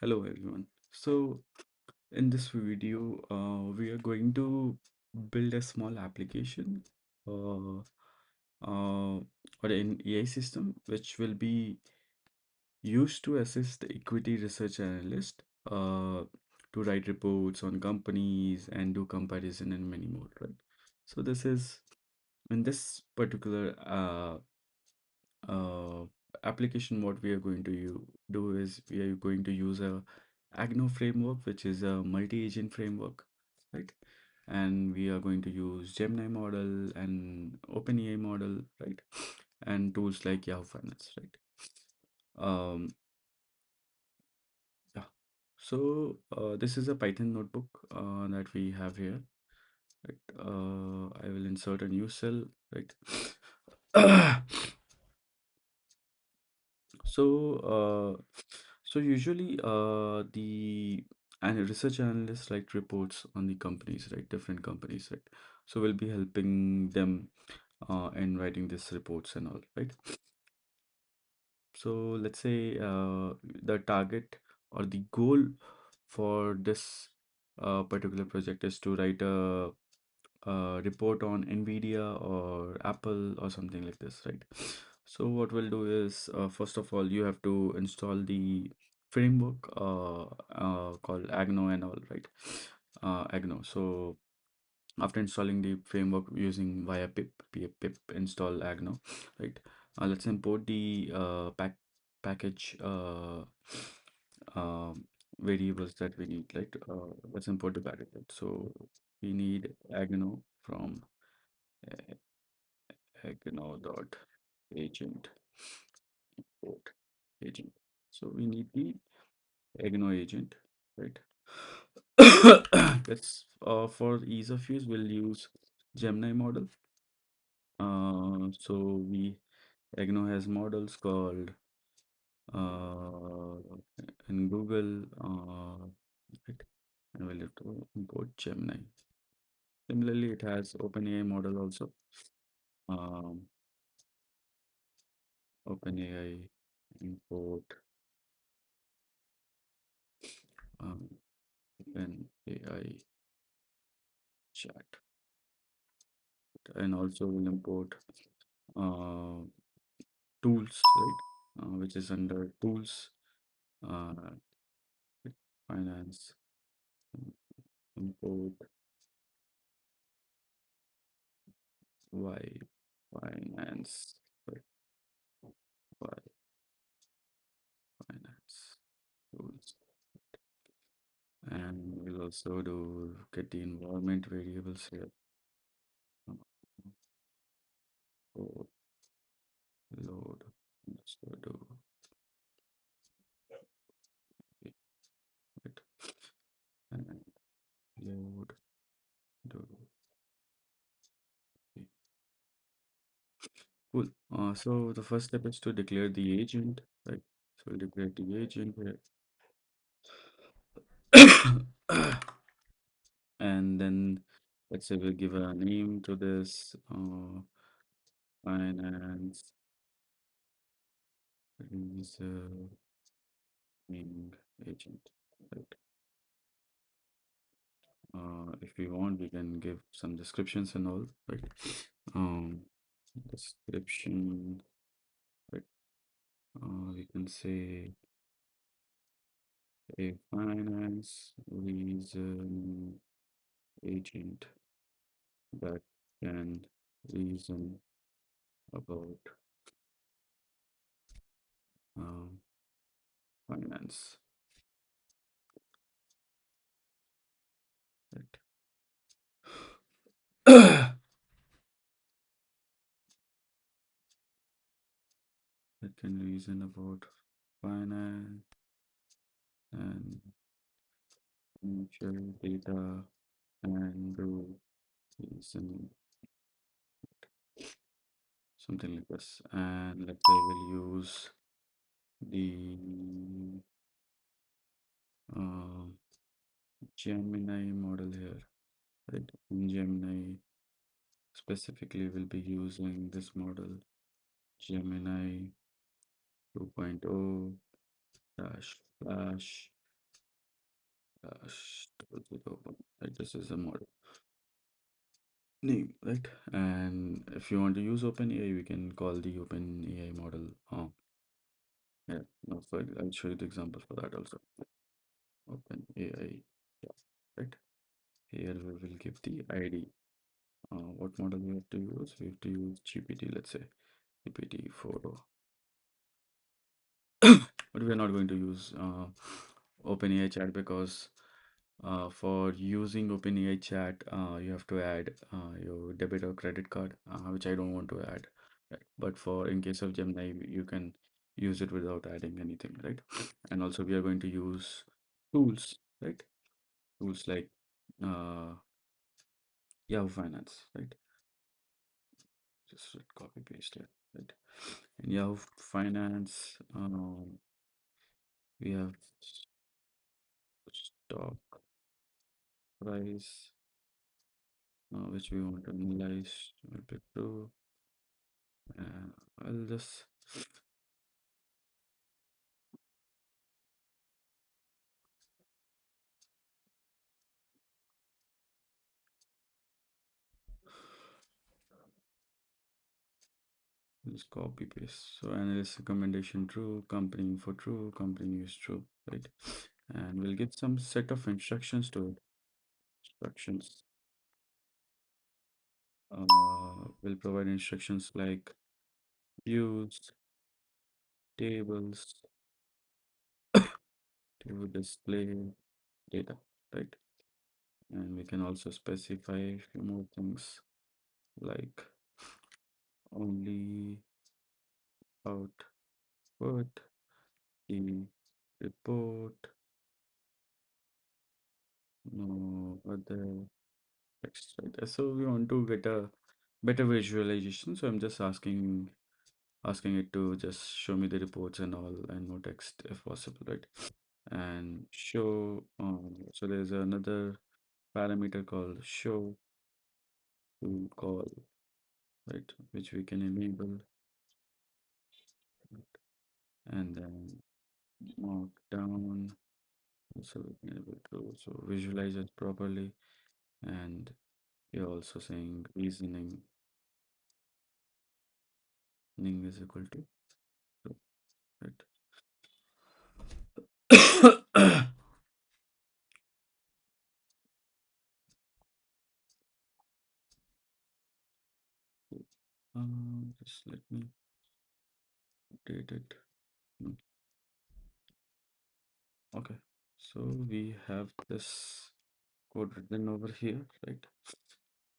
Hello everyone. So in this video, we are going to build a small application uh, or an AI system which will be used to assist the equity research analyst to write reports on companies and do comparison and many more, right? So this is in this particular uh, application, what we are going to do is we are going to use a Agno framework, which is a multi-agent framework, right? And we are going to use Gemini model and OpenAI model, right? And tools like Yahoo Finance, right? Um, yeah. So this is a Python notebook that we have here, right? I will insert a new cell, right? So, so usually, the and research analysts write reports on the companies, right? Different companies, right? So we'll be helping them in writing these reports and all, right? So let's say the target or the goal for this particular project is to write a report on Nvidia or Apple or something like this, right? So what we'll do is first of all you have to install the framework called Agno and all, right? Agno. So after installing the framework using via pip install Agno, right? Let's import the package variables that we need, right? Let's import the package. Right? So we need Agno from uh, Agno dot agent import agent. So we need the Agno agent, right? Let's for ease of use, we'll use Gemini model. So we Agno has models called uh, in Google, right? And we'll have to import Gemini. Similarly, it has OpenAI model also. Um, OpenAI import um, OpenAI chat, and also we'll import uh, tools, right? Which is under tools, uh, finance, import Y finance, right? Y finance tools. And we'll also do get the environment variables here. Uh, oh, load underscore do it, right? And load do it. Cool. So the first step is to declare the agent, right? So we'll declare the agent here. And then let's say we'll give a name to this finance reserving agent, right? If we want, we can give some descriptions and all, right? Um, description, right? We can say a finance reason agent that can reason about um, finance, right? That can reason about finance and financial data and do reasoning, something like this. And let's say we'll use the uh, Gemini model here, right? In Gemini, specifically, we'll be using this model, Gemini 2.0 dash Flash. Storage with open. Right, this is a model name, right? And if you want to use OpenAI, we can call the OpenAI model. Yeah, no, so I'll show you the example for that also. OpenAI, yeah, right? Here we will give the ID. What model we have to use? We have to use GPT, let's say GPT 4. But we are not going to use OpenAI chat because for using OpenAI chat, you have to add your debit or credit card, which I don't want to add. Right? But for in case of Gemini, you can use it without adding anything, right? And also we are going to use tools, right? Tools like uh, Yahoo Finance, right? Just copy paste it, right? In Yahoo Finance, we have stock price, which we want to analyze. Will be true. Uh, I'll just just copy paste. So analyst recommendation true, company info true, company news true, right? And we'll give some set of instructions to it. Instructions. We'll provide instructions like use tables to display data, right? And we can also specify a few more things like only output the report, no other text, right? So we want to get a better visualization. So I'm just asking it to just show me the reports and all and no text if possible, right? And show, so there's another parameter called show to call, right? Which we can enable, right? And then mark down, so we can able to so visualize it properly. And you're also saying reasoning is equal to true, right? Just let me update it. Hmm, okay, so we have this code written over here, right?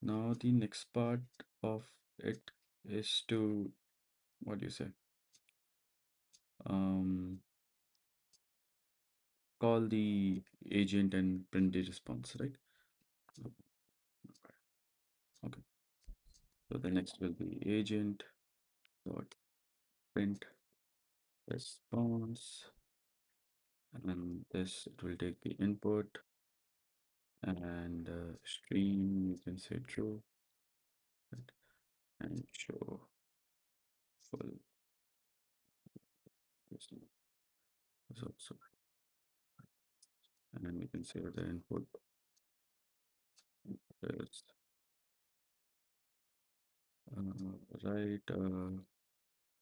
Now the next part of it is to what do you say? Um, call the agent and print the response, right? Okay. So the next will be agent dot print response, and this it will take the input and stream. You can say true, right? And show full results. And then we can say the input is write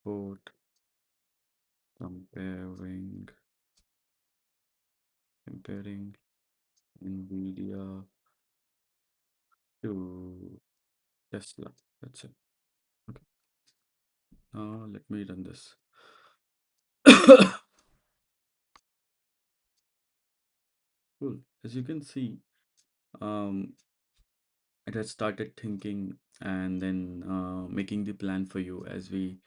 code comparing comparing NVIDIA to Tesla. That's it. Okay. Now let me run this. Cool. As you can see, um, it has started thinking and then making the plan for you as we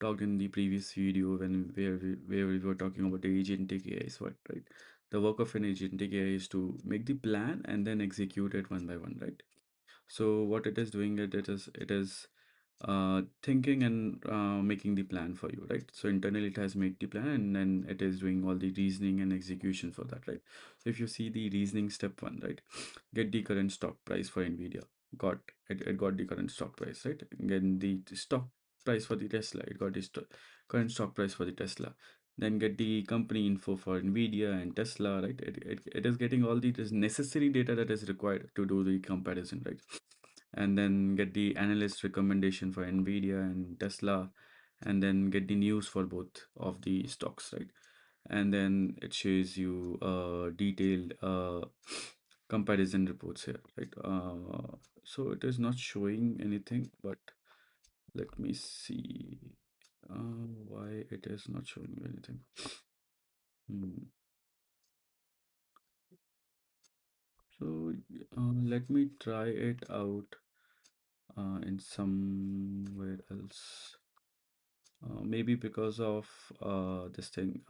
talked in the previous video where we were talking about the agentic AI is what, right? The work of an agentic AI is to make the plan and then execute it one by one, right? So what it is doing it is thinking and making the plan for you, right? So internally it has made the plan and then it is doing all the reasoning and execution for that, right? So if you see the reasoning step one, right? Get the current stock price for Nvidia. It got the current stock price, right? Again the stock price for the Tesla. It got the current stock price for the Tesla. then get the company info for Nvidia and Tesla, right? It is getting all the this necessary data that is required to do the comparison, right? And then get the analyst recommendation for Nvidia and Tesla, and then get the news for both of the stocks, right? And then it shows you detailed comparison reports here, right? So it is not showing anything, but let me see why it is not showing you anything. Hmm. So let me try it out in somewhere else. Maybe because of this thing,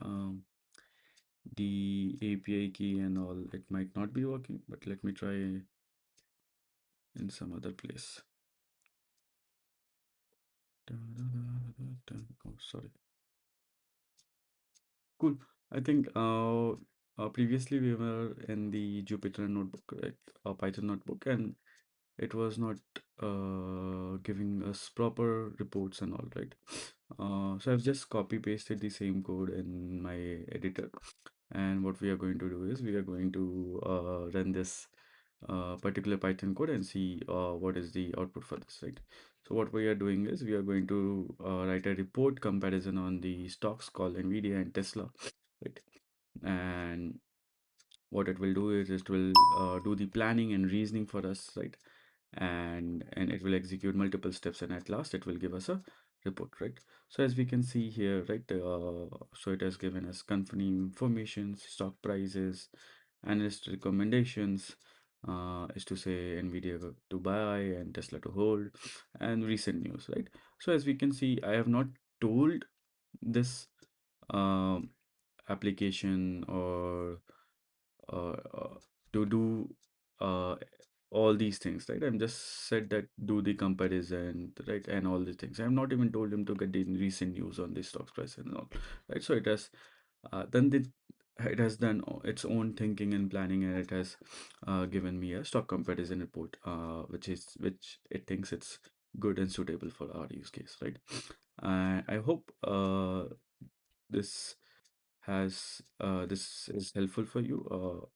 the API key and all, it might not be working, but let me try in some other place. Oh, sorry. Cool. I think previously we were in the Jupyter notebook, right? Python notebook, and it was not giving us proper reports and all, right? So I've just copy pasted the same code in my editor, and what we are going to do is we are going to run this particular Python code and see what is the output for this, right? So what we are doing is we are going to write a report comparison on the stocks called Nvidia and Tesla, right? And what it will do is it will do the planning and reasoning for us, right? And it will execute multiple steps, and at last it will give us a report, right? So as we can see here, right, so it has given us company information, stock prices, analyst recommendations, is to say Nvidia to buy and Tesla to hold, and recent news, right? So as we can see, I have not told this um, application or uh, to do uh, all these things, right? I'm just said that do the comparison, right, and all these things. I'm not even told him to get the recent news on the stock price and all, right? So it has then it has done its own thinking and planning, and it has given me a stock comparison report, which it thinks it's good and suitable for our use case, right? I hope this this is helpful for you.